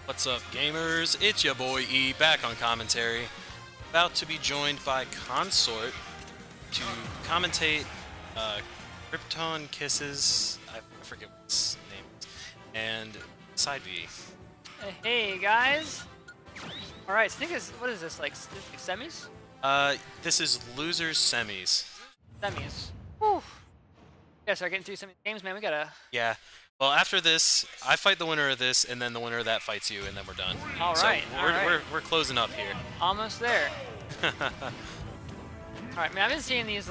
What's up, gamers? It's your boy E, back on commentary. About to be joined by Consort to commentate KryptoniteKisses, I forget what his name is, and Side V. Hey guys! Alright, so I think it's, what is this, like semis? This is Losers Semis. Semis. Whew. Yeah, start getting through some games, man. We gotta... Yeah. Well, after this, I fight the winner of this, and then the winner of that fights you, and then we're done. Alright, so we're closing up here. Almost there. Alright, man, I've been seeing these,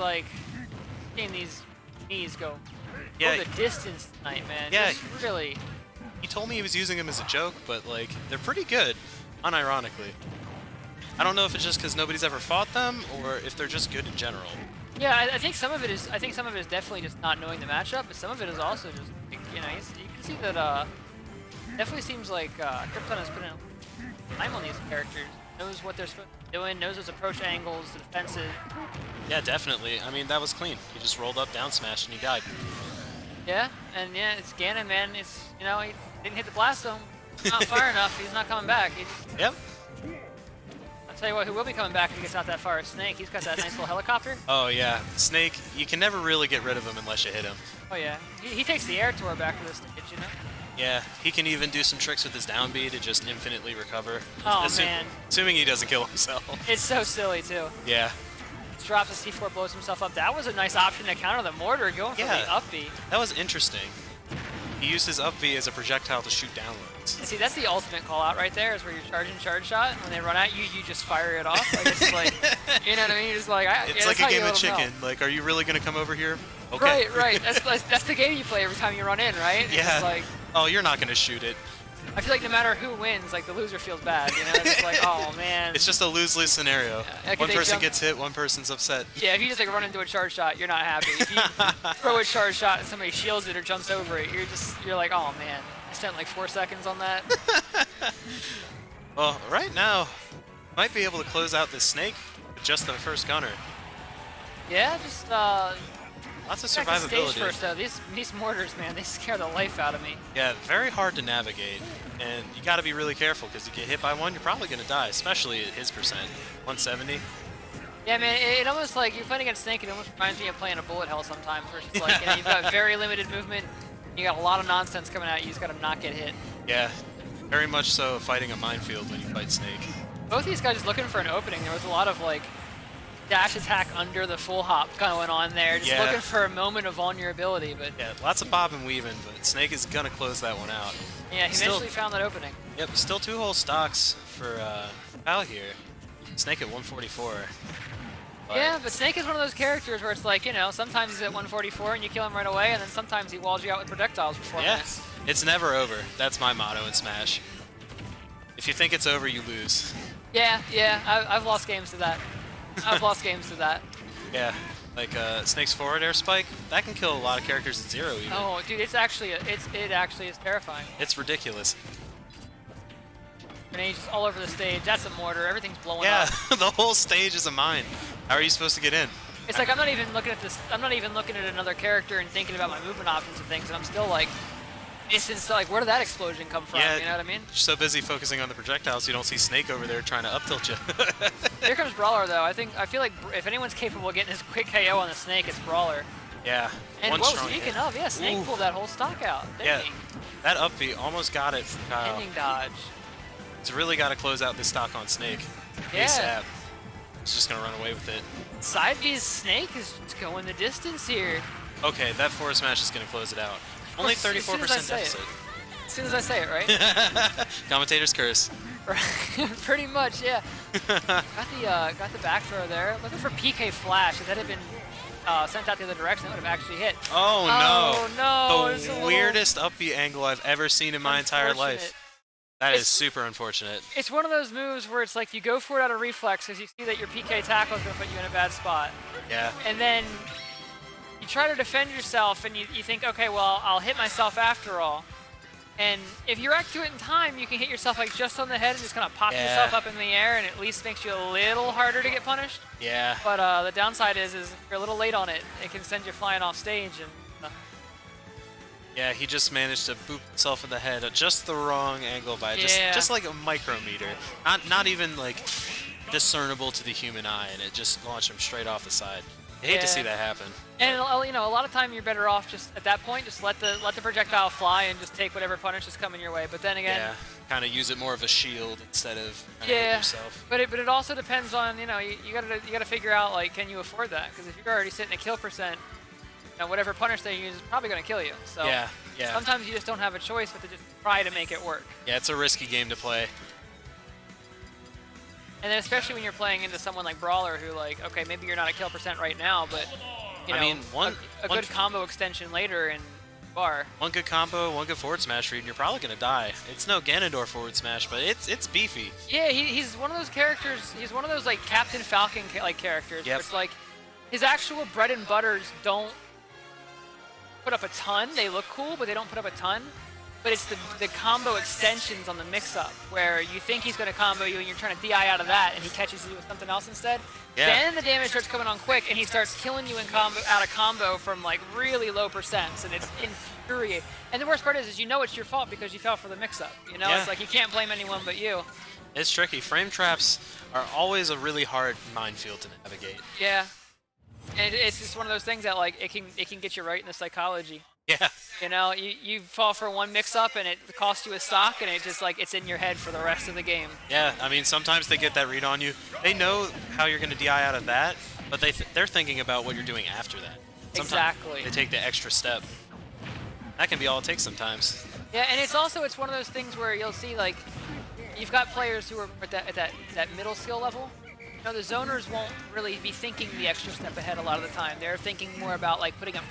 knees go the distance tonight, man. Yeah. Just really... He told me he was using them as a joke, but, like, they're pretty good, unironically. I don't know if it's just because nobody's ever fought them, or if they're just good in general. Yeah, I think some of it is. I think some of it is definitely just not knowing the matchup, but some of it is also just, you know, you can see that. Definitely seems like Krypton has put in time on these characters. Knows what they're supposed to be doing. Knows his approach angles, the defensive. Yeah, definitely. I mean, that was clean. He just rolled up, down smash, and he died. Yeah, and yeah, it's Ganon, man. It's, you know, he didn't hit the blast zone. Not far enough. He's not coming back. He just, Yep. I'll tell you what, who will be coming back if he gets out that far is Snake. He's got that nice little helicopter. Oh, yeah. Snake, you can never really get rid of him unless you hit him. Oh, yeah. He takes the air tour back to this stage, you know? Yeah, he can even do some tricks with his down B to just infinitely recover. Oh, man. Assuming he doesn't kill himself. It's so silly, too. Yeah. Drops the C4, blows himself up. That was a nice option to counter the mortar, going for the up B. That was interesting. He used his up B as a projectile to shoot downwards. And see, that's the ultimate call out right there, is where you're charging charge shot. When they run at you, you just fire it off. Like, it's like, you know what I mean? You're just like, it's like a game of chicken. Like, are you really going to come over here? Okay. Right. That's the game you play every time you run in, right? Yeah. It's like, oh, you're not going to shoot it. I feel like no matter who wins, like, the loser feels bad, you know? It's like, oh, man. It's just a lose-lose scenario. Like one person gets hit, one person's upset. Yeah, if you just, like, run into a charge shot, you're not happy. If you throw a charge shot and somebody shields it or jumps over it, you're like, oh, man. I spent, like, 4 seconds on that. Well, right now, might be able to close out this Snake with just the first gunner. Yeah, just, lots of survivability. Stage first, though. These mortars, man, they scare the life out of me. Yeah, very hard to navigate, and you got to be really careful because you get hit by one, you're probably going to die, especially at his percent, 170. Yeah, man, it almost like you're playing against Snake. It almost reminds me of playing a bullet hell sometimes, where it's just like, you know, you've got very limited movement, you got a lot of nonsense coming at you. You just got to not get hit. Yeah, very much so fighting a minefield when you fight Snake. Both these guys just looking for an opening. There was a lot of like dash attack under the full hop going on there, just looking for a moment of vulnerability. But yeah, lots of bob and weaving, but Snake is gonna close that one out. Yeah, he eventually found that opening. Yep, still 2 whole stocks for Pal here. Snake at 144. Yeah, but Snake is one of those characters where it's like, you know, sometimes he's at 144 and you kill him right away, and then sometimes he walls you out with projectiles for 4 minutes. It's never over. That's my motto in Smash. If you think it's over, you lose. Yeah, I've lost games to that. I've lost games to that. Yeah, like Snake's forward air spike, that can kill a lot of characters at 0 even. Oh, dude, it actually is terrifying. It's ridiculous. Grenades just all over the stage. That's a mortar. Everything's blowing up. Yeah, the whole stage is a mine. How are you supposed to get in? It's like I'm not even looking at this. I'm not even looking at another character and thinking about my movement options and things, and I'm still like, it's like, where did that explosion come from? Yeah, you know what I mean? You're so busy focusing on the projectiles, you don't see Snake over there trying to up tilt you. Here comes Brawler though. I feel like if anyone's capable of getting his quick KO on the Snake, it's Brawler. Yeah. And speaking of, yeah, Snake pulled that whole stock out. Yeah, that up B almost got it from Kyle. Ending dodge. It's really got to close out this stock on Snake. Yeah. ASAP. He's just gonna run away with it. Side B's Snake is going the distance here. Okay, that forward smash is gonna close it out. Only 34% deficit. As soon as I say it, right? Commentator's curse. Pretty much, yeah. Got the back throw there. Looking for PK flash. If that had been sent out the other direction, that would have actually hit. Oh no! Oh no! The weirdest up B angle I've ever seen in my entire life. That is super unfortunate. It's one of those moves where it's like you go for it out of reflex because you see that your PK tackle is going to put you in a bad spot. Yeah. And then you try to defend yourself and you think, okay, well, I'll hit myself after all. And if you react to it in time, you can hit yourself like just on the head and just kind of pop yourself up in the air, and it at least makes you a little harder to get punished. Yeah. But the downside is if you're a little late on it, it can send you flying off stage. And Yeah, he just managed to boop himself in the head at just the wrong angle by Yeah. just like a micrometer. Not even like discernible to the human eye, and it just launched him straight off the side. I hate to see that happen. And you know, a lot of time you're better off just at that point just let the projectile fly and just take whatever punish is coming your way. But then again, Yeah, kind of use it more of a shield instead of trying to hit yourself. But it also depends on, you know, you gotta figure out, like, can you afford that? Because if you're already sitting at kill percent, you know, whatever punish they use is probably gonna kill you. So Yeah. sometimes you just don't have a choice but to just try to make it work. Yeah, it's a risky game to play. And then especially when you're playing into someone like Brawler, who, like, okay, maybe you're not at kill percent right now, but you know, I mean, a good combo extension later and bar. One good combo, one good forward smash read, and you're probably gonna die. It's no Ganondorf forward smash, but it's beefy. Yeah, he's one of those characters. He's one of those, like, Captain Falcon like characters. Yep. Where it's like his actual bread and butters don't put up a ton. They look cool, but they don't put up a ton. But it's the combo extensions on the mix-up where you think he's going to combo you and you're trying to DI out of that, and he catches you with something else instead. Yeah. Then the damage starts coming on quick, and he starts killing you in out of combo from, like, really low percents, and it's infuriating. And the worst part is you know it's your fault because you fell for the mix-up. You know, it's like you can't blame anyone but you. It's tricky. Frame traps are always a really hard minefield to navigate. Yeah. And it's just one of those things that, like, it can get you right in the psychology. Yeah. You know, you fall for one mix-up and it costs you a stock, and it just, like, it's in your head for the rest of the game. Yeah, I mean, sometimes they get that read on you. They know how you're going to DI out of that, but they're thinking about what you're doing after that. Sometimes Exactly. they take the extra step. That can be all it takes sometimes. Yeah, and it's one of those things where you'll see, like, you've got players who are at that middle skill level. You know, the zoners won't really be thinking the extra step ahead a lot of the time. They're thinking more about, like, putting up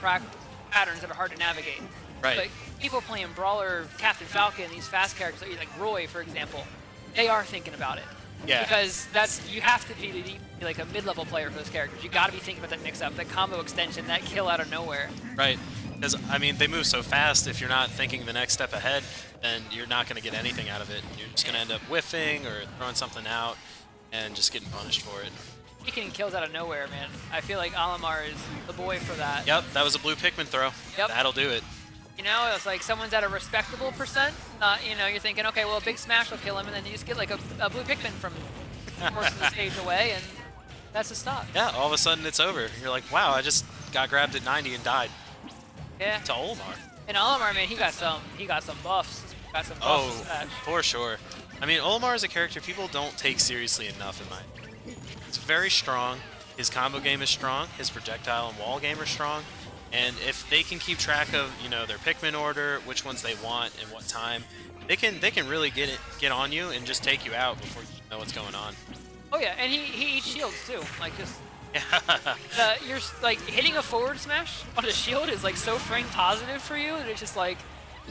patterns that are hard to navigate. Right. But people playing Brawler, Captain Falcon, these fast characters, like Roy, for example, they are thinking about it. Yeah. Because you have to be like a mid-level player for those characters. You got to be thinking about that mix-up, that combo extension, that kill out of nowhere. Right. Because, I mean, they move so fast, if you're not thinking the next step ahead, then you're not going to get anything out of it. You're just going to end up whiffing or throwing something out and just getting punished for it. Speaking of kills out of nowhere, man, I feel like Alamar is the boy for that. Yep, that was a blue Pikmin throw. Yep. That'll do it. You know, it's like someone's at a respectable percent. You know, you're thinking, okay, well, a big smash will kill him, and then you just get, like, a blue Pikmin from course of the stage away, and that's a stop. Yeah, all of a sudden it's over. You're like, wow, I just got grabbed at 90 and died. Yeah. To Olimar. And Olimar, man, he got some buffs. Got some buffs Oh, to smash. for sure. I mean, Olimar is a character people don't take seriously enough, in my opinion. It's very strong. His combo game is strong. His projectile and wall game are strong. And if they can keep track of, you know, their Pikmin order, which ones they want and what time, they can really get on you and just take you out before you know what's going on. Oh yeah, and he eats shields too. Like, just Yeah. you're like hitting a forward smash on a shield is, like, so frame positive for you that it's just like,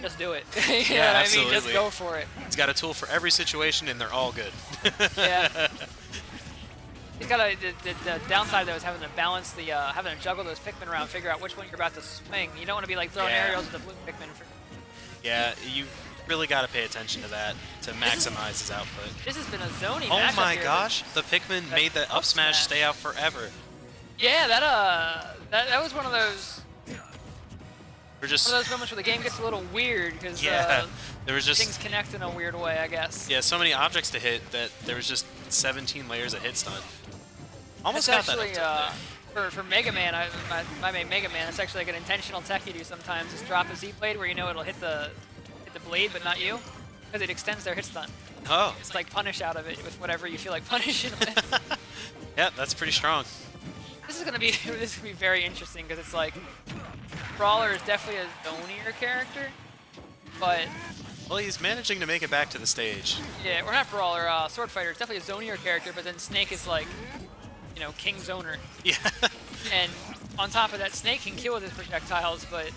just do it. You know what absolutely. I mean? Just go for it. He's got a tool for every situation, and they're all good. Yeah. He's got the downside though is having to balance the having to juggle those Pikmin around, figure out which one you're about to swing. You don't want to be, like, throwing aerials at the blue Pikmin. Yeah, you really got to pay attention to that to maximize his output. This has been a zoning Oh matchup my here. gosh, the Pikmin made the up smash smash. stay out forever. Yeah, that was one of those We're just moments where the game gets a little weird because yeah, there was things just connect in a weird way, I guess. yeah, so many objects to hit that there was just 17 layers of hit stun. Almost That's got actually, that up for Mega Man, my main Mega Man, it's actually like an intentional tech you do sometimes, is drop a Z-Blade where you know it'll hit the blade but not you, because it extends their hit stun. Oh, It's like punish out of it with whatever you feel like punishing with. yeah, that's pretty strong. This is gonna be very interesting because it's like Brawler is definitely a zonier character, but Well, he's managing to make it back to the stage. yeah, we're not Brawler. Sword Fighter is definitely a zonier character, but then Snake is like, you know, King Zoner. Yeah. And on top of that, Snake can kill with his projectiles, but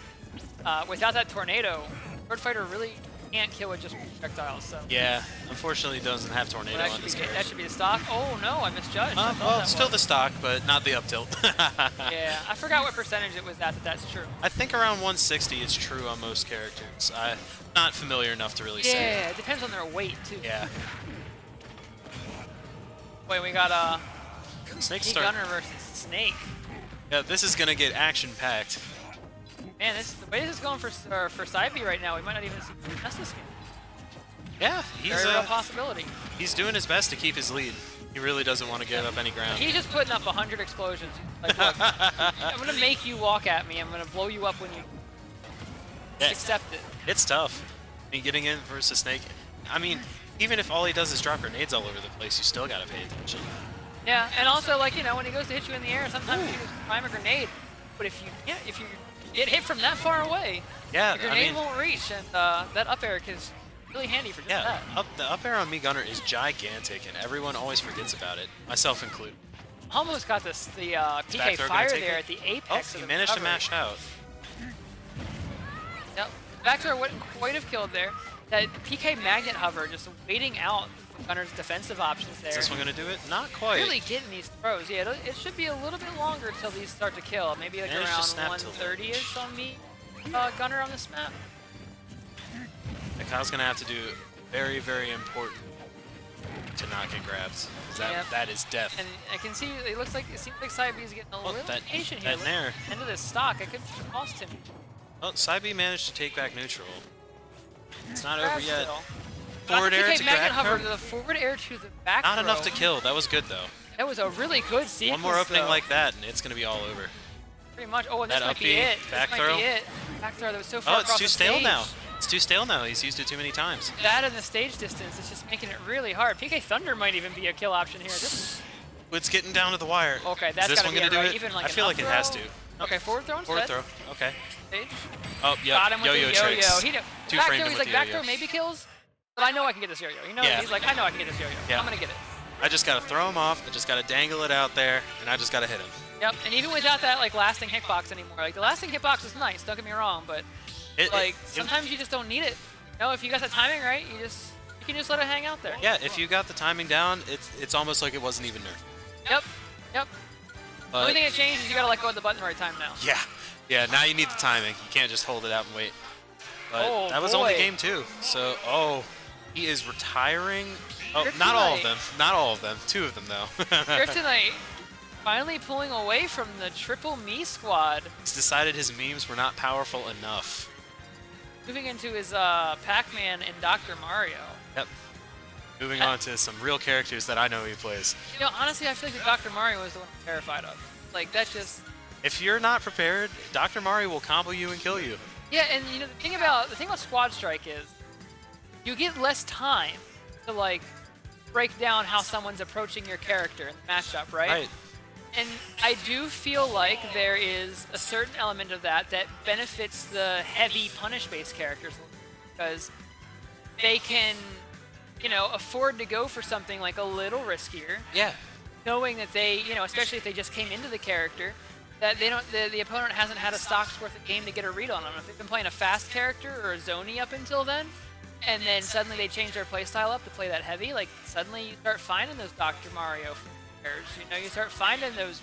without that tornado, Sword Fighter really can't kill with just projectiles. So Yeah, unfortunately doesn't have tornado that on should, this be, character. that should be the stock. Oh no, I misjudged. I thought Well, that still was. the stock, but not the up tilt. Yeah, I forgot what percentage it was that's true. I think around 160 is true on most characters. I'm not familiar enough to really say. Yeah, it depends on their weight too. Yeah. Wait, we got Snake Key start. Gunner versus Snake. Yeah, this is gonna get action packed. Man, the way this is going for Cybe right now, we might not even see Nest this game. Yeah, he's Very real possibility. He's doing his best to keep his lead. He really doesn't want to give up any ground. He's just putting up 100 explosions. Like, look, I'm gonna make you walk at me. I'm gonna blow you up when you just accept it. It's tough. I mean, getting in versus Snake. I mean, even if all he does is drop grenades all over the place, you still gotta pay attention. Yeah, and also like when he goes to hit you in the air, sometimes you just prime a grenade. But if you get hit from that far away, the grenade won't reach, and that up air is really handy for just that. The up air on me gunner is gigantic, and everyone always forgets about it, myself included. Almost got the PK fire there at the apex. Oh, he managed to mash out. Yep, back throw wouldn't quite have killed there. That PK magnet hover just waiting out Gunner's defensive options there. Is this one gonna do it? Not quite. Really getting these throws. Yeah, it should be a little bit longer until these start to kill. Maybe like around 130-ish on me, Gunner on this map. Kyle's gonna have to do very, very important to not get grabbed. That is death. And I can see it seems like Cybe is getting a little patient here. End of this stock, it could cost him. Well, Cybe managed to take back neutral. It's not over yet. Still. Forward air to magnet hover back to the forward air to the back Not throw. enough to kill. That was good, though. That was a really good sequence, One more opening though. like that, and it's going to be all over. Pretty much. Oh, and this That might be it. back This throw. might be it. Back throw that was so far Oh, it's across too the stale stage. now. It's too stale now. He's used it too many times. That and the stage distance is just making it really hard. PK Thunder might even be a kill option here. It's getting down to the wire. Okay, that's Is this gotta one be going to do right. it? Even like I feel like it has to. Okay, forward throw instead. Forward throw. Okay. Stage. Oh, yeah. Got him with Yo-yo the tricks. yo-yo. Two Back framed throw, him he's with like, the back yo-yo. throw maybe kills, but I know I can get this yo-yo. He's like, I know I can get this yo-yo. Yeah. I'm gonna get it. I just got to throw him off. I just got to dangle it out there, and I just got to hit him. Yep, and even without that like lasting hitbox anymore, like the lasting hitbox is nice, don't get me wrong, but sometimes you just don't need it. If you got the timing right, you can just let it hang out there. Yeah, if you got the timing down, it's almost like it wasn't even nerfed. Yep. The only thing that changed is you gotta let go of the button the right time now. Yeah, now you need the timing. You can't just hold it out and wait. But that was only game 2. So, he is retiring. Oh, not all of them. Not all of them. 2 of them, though. Kryptonite finally pulling away from the triple me squad. He's decided his memes were not powerful enough. Moving into his Pac-Man and Dr. Mario. Yep. Moving on to some real characters that I know he plays. Honestly, I feel like the Dr. Mario is the one I'm terrified of. Like, that's just... If you're not prepared, Dr. Mario will combo you and kill you. Yeah, and the thing about Squad Strike is you get less time to like break down how someone's approaching your character in the matchup, right? Right. And I do feel like there is a certain element of that benefits the heavy punish-based characters because they can, afford to go for something like a little riskier. Yeah. Knowing that they, especially if they just came into the character, that they don't, the opponent hasn't had a stock's worth of game to get a read on them. If they've been playing a fast character or a zoney up until then, and then suddenly they change their playstyle up to play that heavy, like suddenly you start finding those Dr. Mario players. You start finding those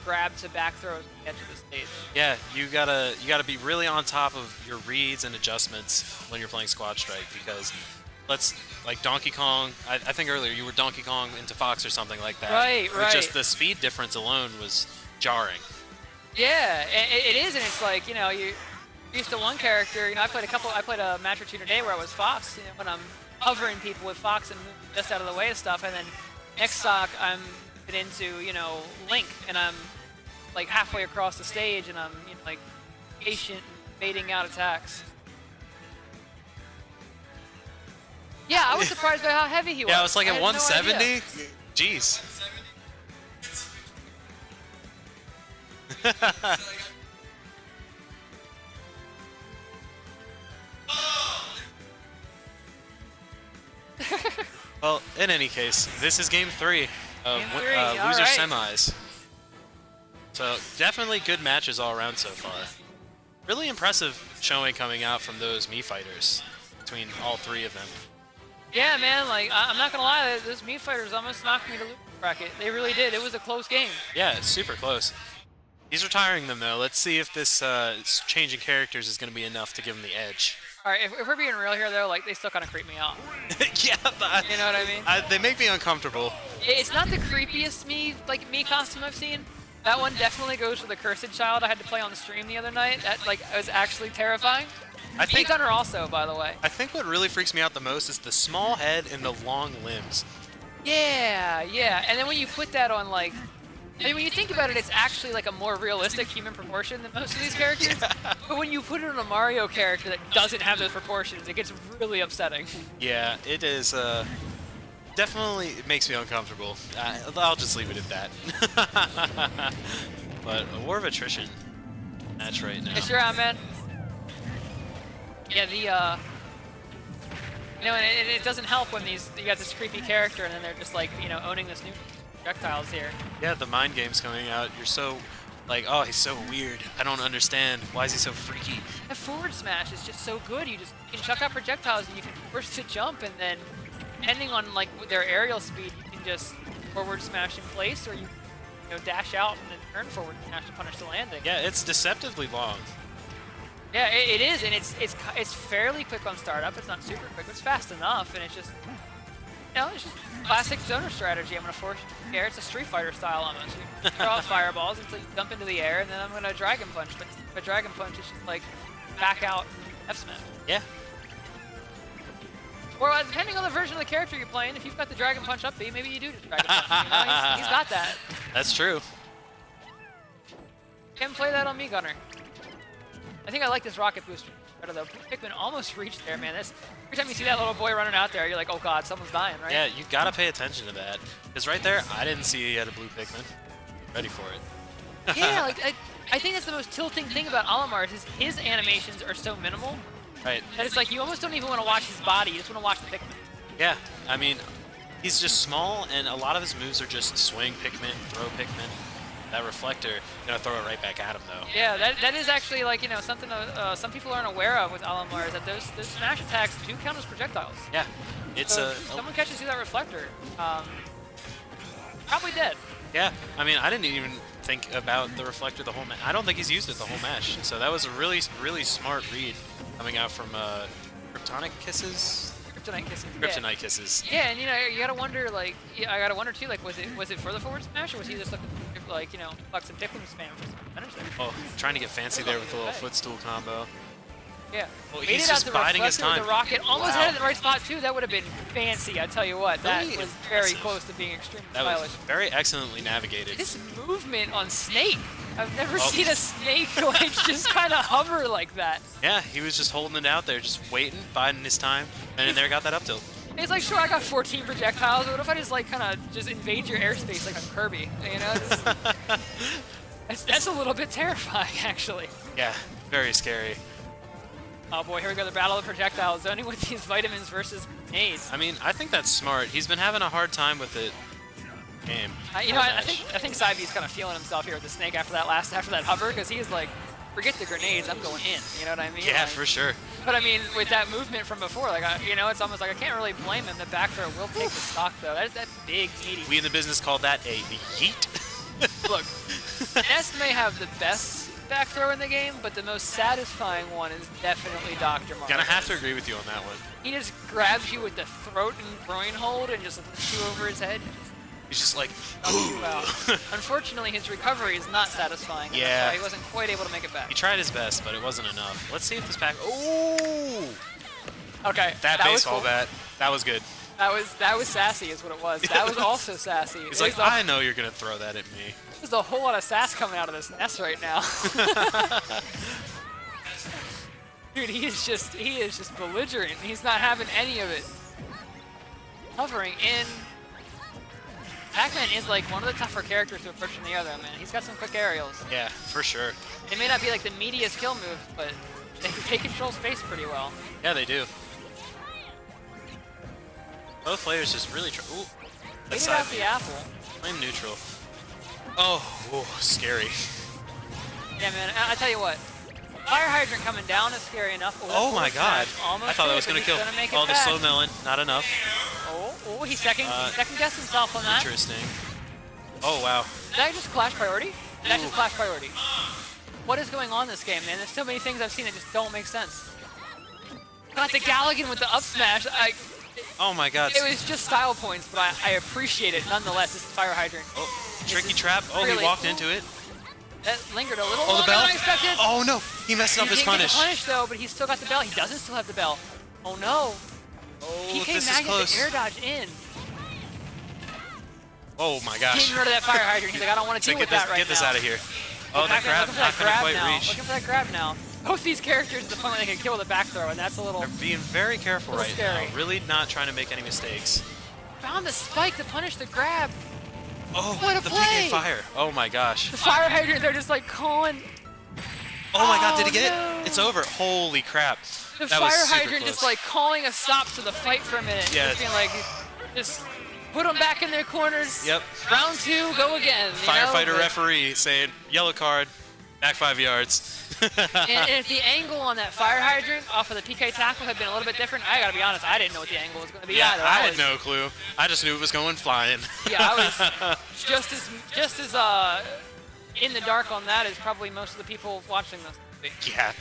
grab to back throws at the edge of the stage. Yeah, you gotta be really on top of your reads and adjustments when you're playing Squad Strike because like Donkey Kong, I think earlier you were Donkey Kong into Fox or something like that. Right. Just the speed difference alone was jarring. Yeah, it is, and it's like, you're used to one character. I played a match or two today where I was Fox, when I'm hovering people with Fox and moving just out of the way of stuff, and then next stock I'm into, Link, and I'm like halfway across the stage, and I'm, like patient and baiting out attacks. Yeah, I was surprised by how heavy he was. Yeah, it was like I at had no 170. idea. Jeez. Well, in any case, this is game 3 of Game 3, loser alright. semis. So definitely good matches all around so far. Really impressive showing coming out from those Mii fighters between all 3 of them. Yeah, man, like, I'm not gonna lie, those Mii fighters almost knocked me to loser bracket. They really did. It was a close game. Yeah, it's super close. He's retiring them, though. Let's see if this changing characters is going to be enough to give him the edge. All right, if we're being real here, though, like, they still kind of creep me out. Yeah, You know what I mean? they make me uncomfortable. It's not the creepiest Mii costume I've seen, That one definitely goes for the Cursed Child I had to play on the stream the other night. That like was actually terrifying. I think Gunner also, by the way. I think what really freaks me out the most is the small head and the long limbs. Yeah, yeah. And then when you put that on like, I mean, when you think about it, it's actually like a more realistic human proportion than most of these characters. Yeah. But when you put it on a Mario character that doesn't have those proportions, it gets really upsetting. Yeah, it is. Definitely, it makes me uncomfortable. I'll just leave it at that. But a War of Attrition match right now. Hey, sure, man. Yeah, you know, and it doesn't help when you got this creepy character and then they're just like, you know, owning this new projectiles here. Yeah, the mind game's coming out. You're so, like, oh, he's so weird. I don't understand. Why is he so freaky? That forward smash is just so good. You can chuck out projectiles and you can force to jump, and then depending on like their aerial speed, you can just forward smash in place, or you know, dash out and then turn forward smash to punish the landing. Yeah, it's deceptively long. Yeah, it is, and it's fairly quick on startup. It's not super quick, but it's fast enough, and it's just, you know, it's just classic zoner strategy. I'm gonna force you to the air. It's a Street Fighter style almost. You throw out fireballs until you jump into the air, and then I'm gonna Dragon Punch. But a Dragon Punch is just like back out F smash. Yeah. Or depending on the version of the character you're playing, if you've got the Dragon Punch up B, maybe you do the Dragon Punch. You know, he's got that. That's true. Can play that on me, Gunner. I think I like this rocket booster better though. Pikmin almost reached there, man. Every time you see that little boy running out there, you're like, oh god, someone's dying, right? Yeah, you gotta pay attention to that. Because right there, I didn't see he had a blue Pikmin. Ready for it. Yeah, like I think that's the most tilting thing about Olimar is his animations are so minimal Right. that it's like you almost don't even want to watch his body, you just want to watch the Pikmin. Yeah, I mean, he's just small, and a lot of his moves are just swing Pikmin, throw Pikmin. That reflector, gonna throw it right back at him though. Yeah, that is actually like, you know, something some people aren't aware of with Olimar is that those smash attacks do count as projectiles. Yeah, it's So if someone catches you that reflector, probably dead. Yeah, I mean, I didn't even think about the reflector the whole match. I don't think he's used it the whole match. So that was a really, really smart read coming out from KryptoniteKisses. KryptoniteKisses. KryptoniteKisses. Yeah, and you know, you gotta wonder, like, I gotta wonder too, like, was it for the forward smash, or was he just looking for, like, you know, like some Pikmin spam for some advantage there? Oh, trying to get fancy there with a little footstool combo. Yeah. Well, Made he's it out just the biding his reflector time. with the rocket, almost Wow. had it in the right spot too. That would have been fancy, I tell you what. That Really was very impressive. close to being extremely That stylish. was very excellently navigated. This movement on Snake, I've never Oh. seen a Snake like just kind of hover like that. Yeah, he was just holding it out there, just waiting, biding his time, and in there got that up tilt. It's like, sure, I got 14 projectiles, but what if I just like kind of just invade your airspace like a Kirby? You know, that's a little bit terrifying, actually. Yeah, very scary. Oh boy, here we go, the battle of projectiles, only with these vitamins versus grenades. I mean, I think that's smart. He's been having a hard time with it. Game. You know, I think Saibi's kind of feeling himself here with the Snake after that hover, because he's like, forget the grenades, I'm going in. You know what I mean? Yeah, like, for sure. But I mean, with that movement from before, like, you know, it's almost like I can't really blame him. The back throw will take the stock though. That's big, meaty. We in the business call that a yeet. Look, Ness may have the best back throw in the game, but the most satisfying one is definitely Dr. Mario. Gonna have to agree with you on that one. He just grabs you with the throat and groin hold and just lifts you over his head. He's just like, Knocks you out. Unfortunately, his recovery is not satisfying. and that's Yeah. why he wasn't quite able to make it back. he tried his best, but it wasn't enough. Let's see if this pack. Oh, Okay, that was baseball cool. bat. That was good. That was sassy, is what it was. That was also sassy. He's like, I know you're gonna throw that at me. There's a whole lot of sass coming out of this Ness right now. Dude, he is just belligerent. He's not having any of it. Hovering in. Pac-Man is like one of the tougher characters to approach than the other, man. He's got some quick aerials. Yeah, for sure. It may not be like the meatiest kill moves, but they control space pretty well. Yeah, they do. Both players just really try. Ooh, Made that's it out side the apple. I'm neutral. Oh, ooh, scary. Yeah, man. I tell you what. Fire hydrant coming down is scary enough. Oh my god. Almost I thought that did, was but gonna he's kill. gonna make it Oh, the back. slow melon. Not enough. Oh, he second guessed himself on that. Interesting. Oh, wow. Did that just clash priority? Did that just clash priority? What is going on in this game, man? There's so many things I've seen that just don't make sense. Got the Galligan with the up smash. Oh my god. It was just style points, but I appreciate it nonetheless. This is fire hydrant. Oh, Tricky trap. Oh, he really walked cool. into it. That lingered a little Oh, longer the bell. than I expected. Oh, no. He messed up He his didn't get punish. the punish though, but he's still got the bell. He doesn't still have the bell. Oh no. Oh, PK this is Magnet close. the air dodge in. Oh, my gosh. Getting rid of that fire hydrant. He's like, I don't want to deal with that right now. Get this out of here. Oh, that grab looking for not that going to grab quite now. reach. Looking for that grab now. Both these characters at the point where they can kill with a back throw, and that's a little. They're being very careful right scary. now. Really not trying to make any mistakes. Found the spike to punish the grab. Oh, What a the play. PK fire. Oh, my gosh. The fire hydrant, they're just like calling. Oh, my God. Did he Oh, get no. it? It's over. Holy crap. The That was fire super hydrant close. just like calling a stop to the fight for a minute. Yeah. Just being like, just put them back in their corners. Yep. Round 2, go again. you know, Firefighter but- referee saying, yellow card, back 5 yards. and if the angle on that fire hydrant off of the PK tackle had been a little bit different, I gotta be honest, I didn't know what the angle was gonna be Yeah, either. I had was- no clue. I just knew it was going flying. Yeah, I was just as in the dark on that as probably most of the people watching this. Yeah.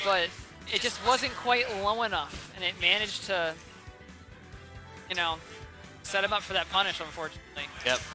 But it just wasn't quite low enough, and it managed to, set him up for that punish, unfortunately. Yep.